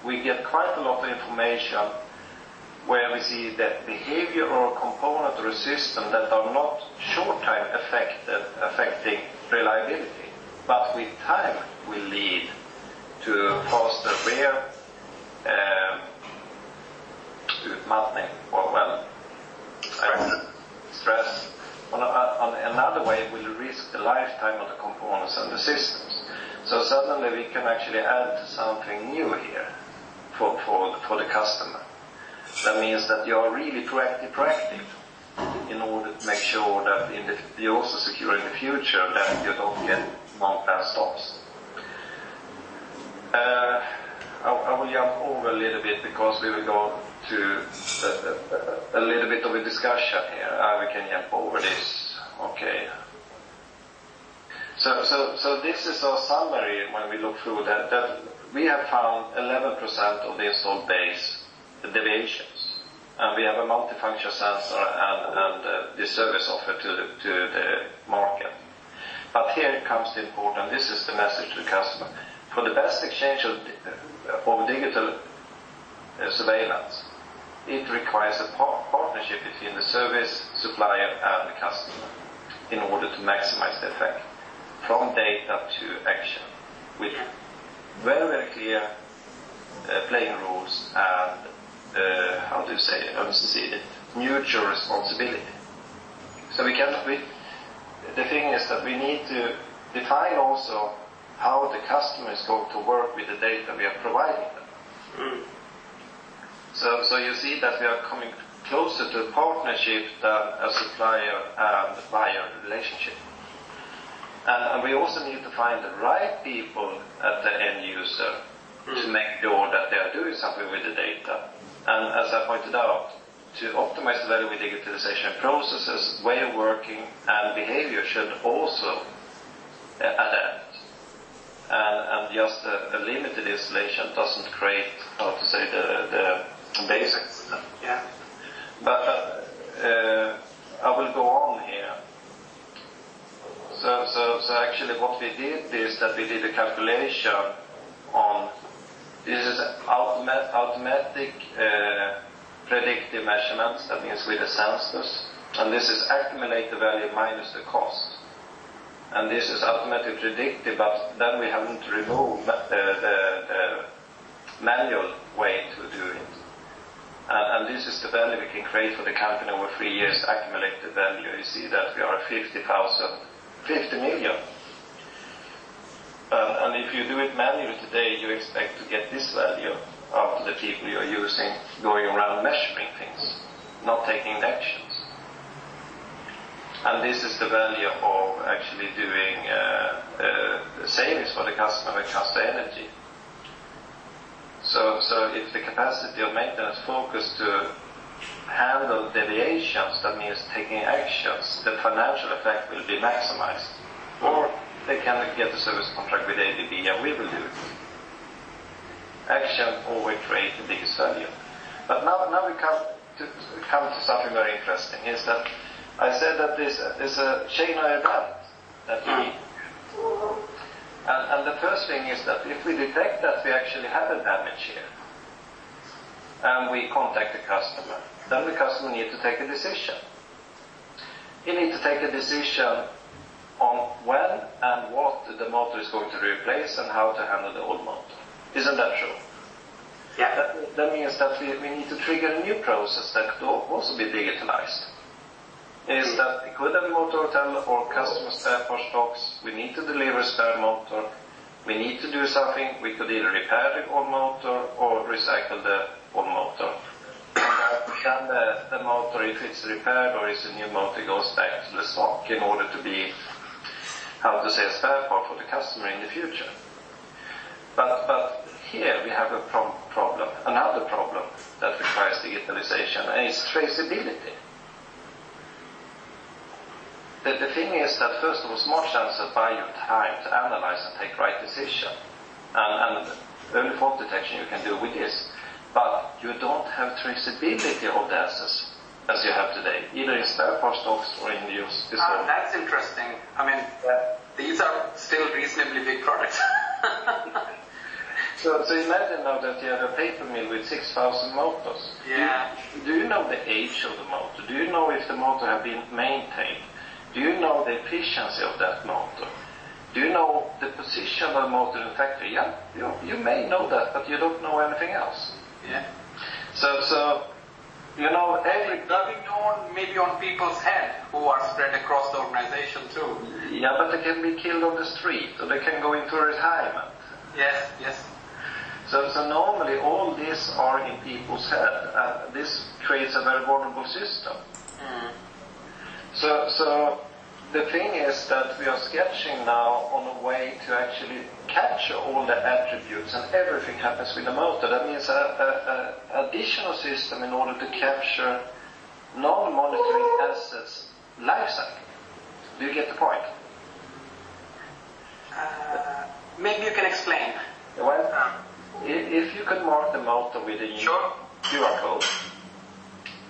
we get quite a lot of information where we see that behavior or a component or a system that are not short-time affecting reliability, but with time will lead to faster wear, utmattning, or stress. On another way, will risk the lifetime of the components and the systems. So suddenly we can actually add something new here for the customer. That means that you are really proactive in order to make sure that you also secure in the future that you don't get non-planned stops. I will jump over a little bit because we will go to a little bit of a discussion here. We can jump over this. Okay. So this is our summary when we look through that we have found 11% of the installed base deviations, and we have a multifunction sensor and the service offer to the market. But here comes the important. This is the message to the customer. For the best exchange of digital surveillance, it requires a partnership between the service supplier and the customer in order to maximize the effect from data to action, with very, very clear playing rules and mutual responsibility. So the thing is that we need to define also how the customer is going to work with the data we are providing them. So you see that we are coming closer to a partnership than a supplier and buyer relationship. And we also need to find the right people at the end user to make sure that they are doing something with the data. And as I pointed out, to optimize the value with digitalization processes, way of working and behavior should also adapt. And just a limited installation doesn't create, the basics. Yeah. But I will go on here. So actually what we did is that we did a calculation on, this is automatic predictive measurements, that means with the sensors, and this is accumulated value minus the cost. And this is automatically predictive, but then we haven't removed the manual way to do it. And this is the value we can create for the company over 3 years, accumulated value. You see that we are at 50 million. And if you do it manually today, you expect to get this value out of the people you are using, going around measuring things, not taking the actions. And this is the value of actually doing savings for the customer when it comes to energy. So if the capacity of maintenance focus to handle deviations, that means taking actions, the financial effect will be maximized. Or they can get a service contract with ABB and we will do it. Action always creates the biggest value. But now we come to something very interesting, is that I said that this is a chain of event that we need. And the first thing is that if we detect that we actually have a damage here, and we contact the customer, then the customer needs to take a decision. He needs to take a decision on when and what the motor is going to replace and how to handle the old motor. Isn't that true? Yeah. That means that we need to trigger a new process that could also be digitalized. Is that we could have a motor hotel or customer spare part stocks, we need to deliver a spare motor, we need to do something, we could either repair the old motor or recycle the old motor. And then the motor, if it's repaired or it's a new motor, goes back to the stock in order to be, a spare part for the customer in the future. But here we have a problem, another problem that requires digitalization, and it's traceability. The thing is that, first of all, smart sensors buy you time to analyze and take right decision. And early fault detection you can do with this. But you don't have traceability of the assets as you have today, either in spare part stocks or in use. That's interesting. I mean, these are still reasonably big products. So imagine now that you have a paper mill with 6,000 motors. Yeah. Do you know the age of the motor? Do you know if the motor has been maintained? Do you know the efficiency of that motor? Do you know the position of the motor in the factory? Yeah, you may know that, but you don't know anything else. Yeah. So you know, rubbing on maybe on people's head who are spread across the organization too. Yeah, but they can be killed on the street, or they can go into retirement. Yes, yes. So normally all these are in people's head. This creates a very vulnerable system. So the thing is that we are sketching now on a way to actually capture all the attributes, and everything happens with the motor. That means an additional system in order to capture non-monitoring assets life cycle. Do you get the point? Maybe you can explain. Well, if you can mark the motor with a QR code,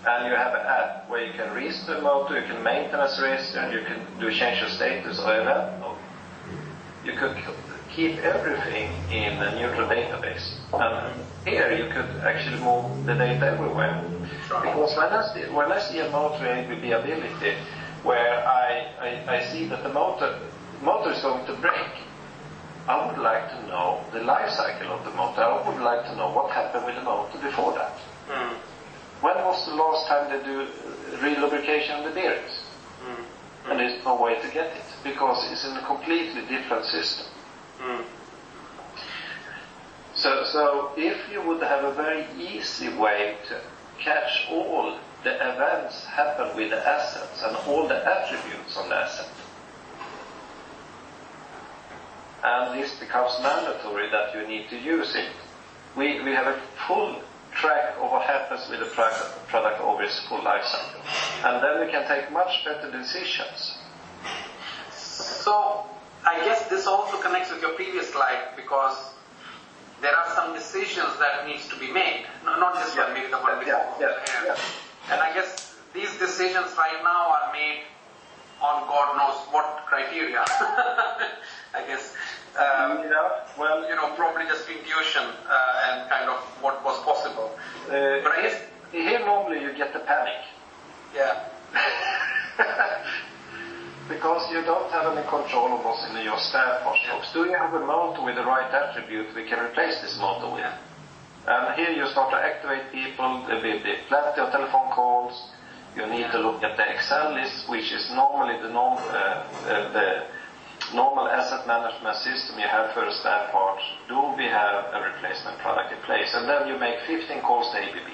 and you have an app where you can restore the motor, you can maintenance risk, and you can do change of status or event mode. You could keep everything in a neutral database. And here you could actually move the data everywhere. Because when I see a motor ABB ability where I see that the motor is going to break, I would like to know the life cycle of the motor. I would like to know what happened with the motor before that. When was the last time they do relubrication of the bearings? And there's no way to get it, because it's in a completely different system. So if you would have a very easy way to catch all the events happen with the assets and all the attributes on the asset, and this becomes mandatory that you need to use it, we have a full track of what happens with the product over its full life cycle. And then we can take much better decisions. So, I guess this also connects with your previous slide, because there are some decisions that needs to be made. Not just one, maybe the one before. And I guess these decisions right now are made on God knows what criteria. I guess. Probably just intuition and kind of what was possible. But I guess here normally you get the panic. Yeah. Because you don't have any control of what's in your spare parts box. Do you have a motor with the right attribute we can replace this motor with? And here you start to activate people. There will be plenty of telephone calls. You need to look at the Excel list, which is normally the normal asset management system you have for a spare part. Do we have a replacement product in place? And then you make 15 calls to ABB.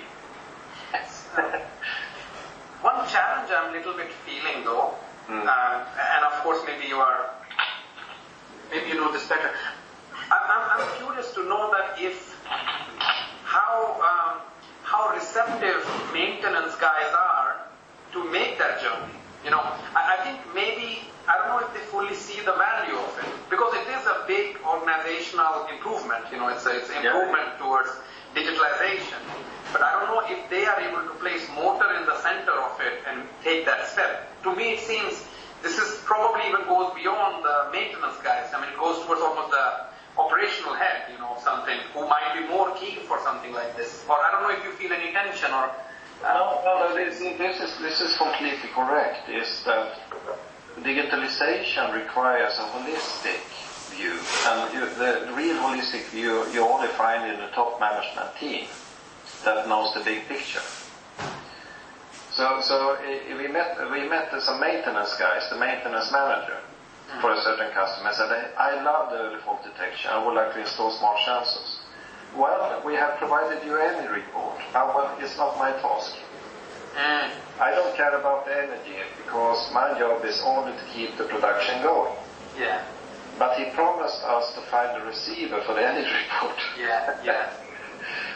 One challenge I'm a little bit feeling though, and of course maybe you know this better. I'm curious to know that how receptive maintenance guys are to make that journey. I think maybe, I don't know if they fully see the value of it, because it is a big organizational improvement. It's improvement towards digitalization. But I don't know if they are able to place motor in the center of it and take that step. To me, it seems this is probably even goes beyond the maintenance guys. I mean, it goes towards almost the operational head, of something, who might be more keen for something like this. Or I don't know if you feel any tension or... No, this is completely correct. Is that digitalization requires a holistic view, and the real holistic view you only find in the top management team that knows the big picture. So we met some maintenance guys, the maintenance manager for a certain customer, said, I love the early fault detection, I would like to install smart sensors. Well, we have provided you any report. Well, it's not my task. I don't care about the energy, because my job is only to keep the production going. Yeah. But he promised us to find a receiver for the energy report. Yeah.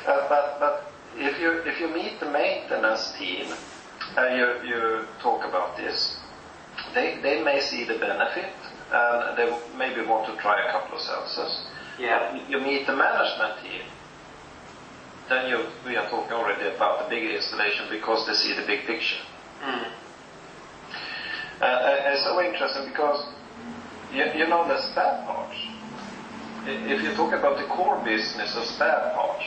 But if you meet the maintenance team and you talk about this, they may see the benefit and they maybe want to try a couple of sensors. Yeah. You meet the management team, then we are talking already about the bigger installation, because they see the big picture. It's so interesting, because you know the spare parts. if you talk about the core business of spare parts,